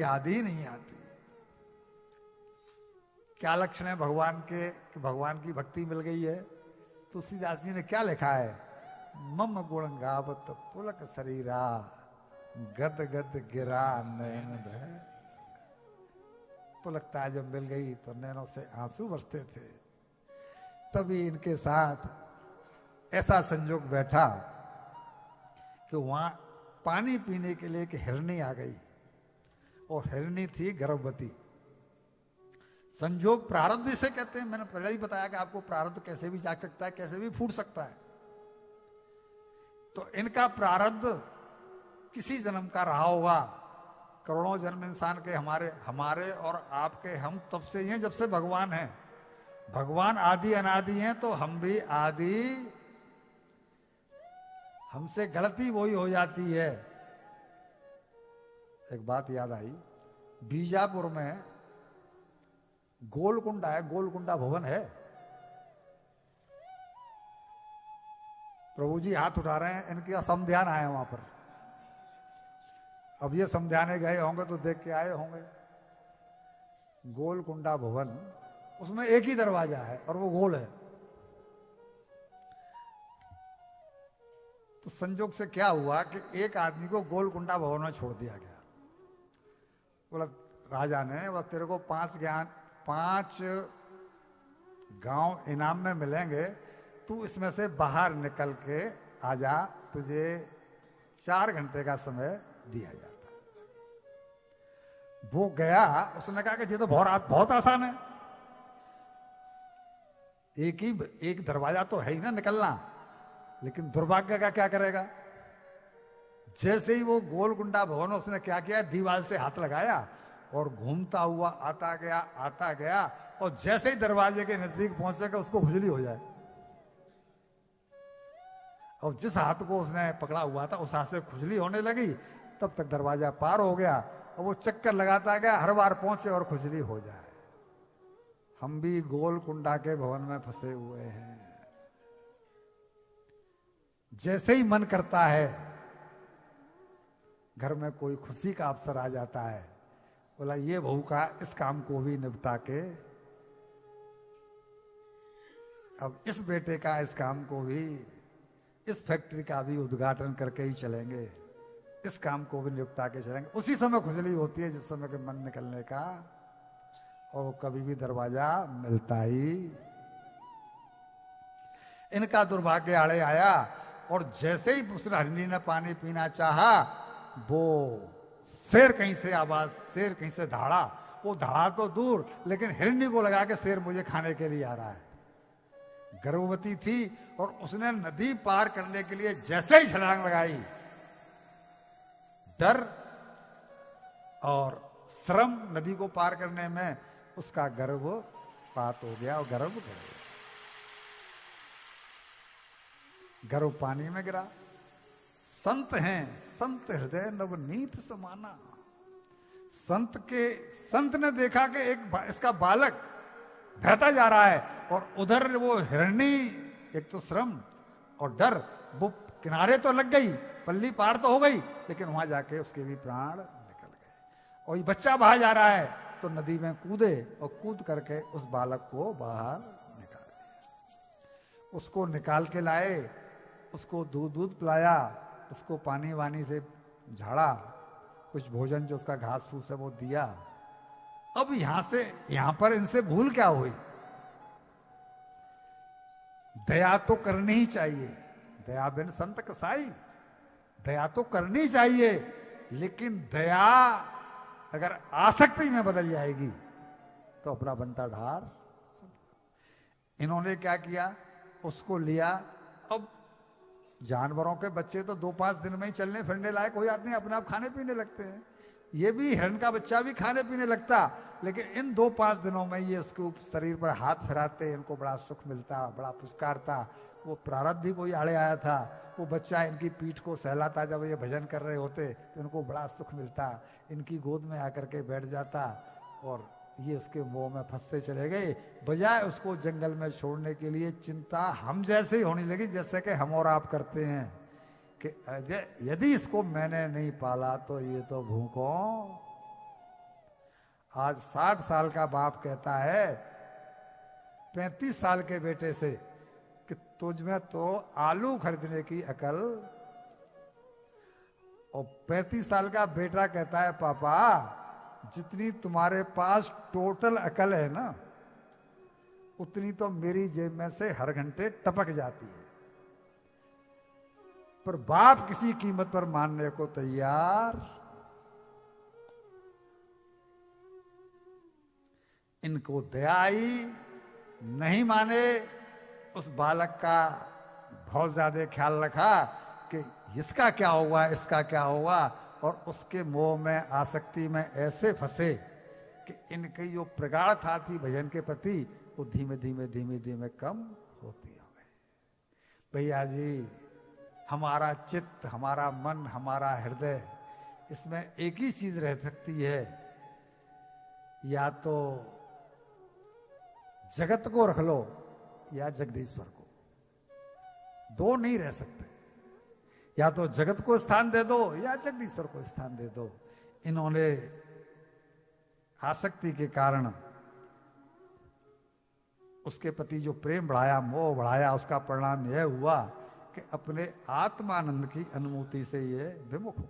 याद ही नहीं आती। क्या लक्षण है भगवान के कि भगवान की भक्ति मिल गई है? तुलसीदास जी ने क्या लिखा है? मम गुण गावत पुलक शरीरा, गद गद गिरा नैन भय। पुलकता जब मिल गई तो नैनों से आंसू बरसते थे। तभी इनके साथ ऐसा संजोग बैठा कि वहां पानी पीने के लिए एक हिरनी आ गई, और हिरनी थी गर्भवती। संजोग प्रारब्ध इसे कहते हैं। मैंने पहले ही बताया कि आपको प्रारब्ध कैसे भी जाग सकता है, कैसे भी फूट सकता है। तो इनका प्रारब्ध किसी जन्म का रहा होगा। करोड़ों जन्म इंसान के हमारे और आपके हम तब से ही हैं जब से भगवान हैं। भगवान आदि अनादि हैं, तो हम भी आदि। हमसे गलती वही हो जाती है। एक बात याद आई, बीजापुर में गोलकुंडा है, गोलकुंडा भवन है। प्रभु जी हाथ उठा रहे हैं, इनका समध्यान आए वहां पर। अब ये समध्याने गए होंगे तो देख के आए होंगे। गोलकुंडा भवन, उसमें एक ही दरवाजा है और वो गोल है। तो संजोग से क्या हुआ कि एक आदमी को गोलकुंडा भवन में छोड़ दिया गया। बोला राजा ने, बोला तेरे को 5 गांव इनाम में मिलेंगे, तू इसमें से बाहर निकल के आजा, तुझे 4 घंटे का समय दिया जाता। वो गया, उसने कहा कि ये तो बहुत आसान है, एक दरवाजा तो है ही ना निकलना। लेकिन दुर्भाग्य का क्या करेगा? जैसे ही वो गोलकुंडा भवन, उसने क्या किया, दीवार से हाथ लगाया और घूमता हुआ आता गया, और जैसे ही दरवाजे के नजदीक पहुंचेगा उसको खुजली हो जाए। और जिस हाथ को उसने पकड़ा हुआ था उस हाथ से खुजली होने लगी, तब तक दरवाजा पार हो गया। और वो चक्कर लगाता गया, हर बार पहुंचे और खुजली हो जाए। हम भी गोलकुंडा के भवन में फंसे हुए हैं। जैसे ही मन करता है, घर में कोई खुशी का अवसर आ जाता है, बोला ये बहू का इस काम को भी निपटा के, अब इस बेटे का इस काम को भी, इस फैक्ट्री का भी उद्घाटन करके ही चलेंगे, इस काम को भी निपटा के चलेंगे। उसी समय खुजली होती है जिस समय के मन निकलने का, और कभी भी दरवाजा मिलता ही। इनका दुर्भाग्य आड़े आया, और जैसे ही उस हिरनी ने पानी पीना चाहा, वो शेर कहीं से आवाज, शेर कहीं से धाड़ा। वो धाड़ा तो दूर, लेकिन हिरनी को लगा के शेर मुझे खाने के लिए आ रहा है। गर्भवती थी, और उसने नदी पार करने के लिए जैसे ही छलांग लगाई, डर और श्रम नदी को पार करने में उसका गर्भपात हो गया, और गर्भ गिर गया। गर्भ पानी में गिरा। संत हैं, संत हृदय नवनीत समाना। संत ने देखा कि इसका बालक बहता जा रहा है, और उधर वो हिरणी, एक तो श्रम और डर, वो किनारे तो लग गई, पल्ली पार तो हो गई, लेकिन वहां जाके उसके भी प्राण निकल गए। और ये बच्चा बाहर जा रहा है, तो नदी में कूदे, और कूद करके उस बालक को बाहर निकाल दिया। उसको निकाल के लाए, उसको दूध पिलाया, उसको पानी वानी से झाड़ा, कुछ भोजन जो उसका घास फूस है वो दिया। अब यहां पर इनसे भूल क्या हुई? दया तो करनी ही चाहिए, दया बिन संत कसाई। दया तो करनी चाहिए, लेकिन दया अगर आसक्ति में बदल जाएगी तो अपना बनता ढार। इन्होंने क्या किया, उसको लिया। अब जानवरों के बच्चे तो 2-5 दिन में ही चलने फिरने लायक हो जाते हैं, अपने आप खाने पीने लगते हैं। ये भी हिरण का बच्चा भी खाने पीने लगता, लेकिन इन 2-5 दिनों में ये उसके शरीर पर हाथ फिराते, इनको बड़ा सुख मिलता, बड़ा पुरस्कारता। वो प्रारब्ध ही कोई आड़े आया था। वो बच्चा इनकी पीठ को सहलाता, जब ये भजन कर रहे होते तो इनको बड़ा सुख मिलता, इनकी गोद में आकर के बैठ जाता, और ये उसके मोह में फंसते चले गए। बजाय उसको जंगल में छोड़ने के लिए चिंता हम जैसे ही होने लगी, जैसे कि हम और आप करते हैं कि यदि इसको मैंने नहीं पाला तो ये तो भूखों आज 60 साल का बाप कहता है 35 साल के बेटे से कि तुझ में तो आलू खरीदने की अकल, और 35 साल का बेटा कहता है पापा जितनी तुम्हारे पास टोटल अकल है ना, उतनी तो मेरी जेब में से हर घंटे टपक जाती है। पर बाप किसी कीमत पर मानने को तैयार। इनको दया आई, नहीं माने। उस बालक का बहुत ज्यादा ख्याल रखा कि इसका क्या हुआ, इसका क्या हुआ, और उसके मोह में, आसक्ति में ऐसे फंसे कि इनकी जो प्रगाढ़ता थी भजन के प्रति वो धीमे धीमे धीमे धीमे कम होती हो गई। भैया जी, हमारा चित्त, हमारा मन, हमारा हृदय, इसमें एक ही चीज रह सकती है, या तो जगत को रख लो या जगदीश्वर को। दो नहीं रह सकते। या तो जगत को स्थान दे दो या जगदीश्वर को स्थान दे दो। इन्होंने आसक्ति के कारण उसके प्रति जो प्रेम बढ़ाया, मोह बढ़ाया, उसका परिणाम यह हुआ कि अपने आत्मानंद की अनुभूति से ये विमुख हो।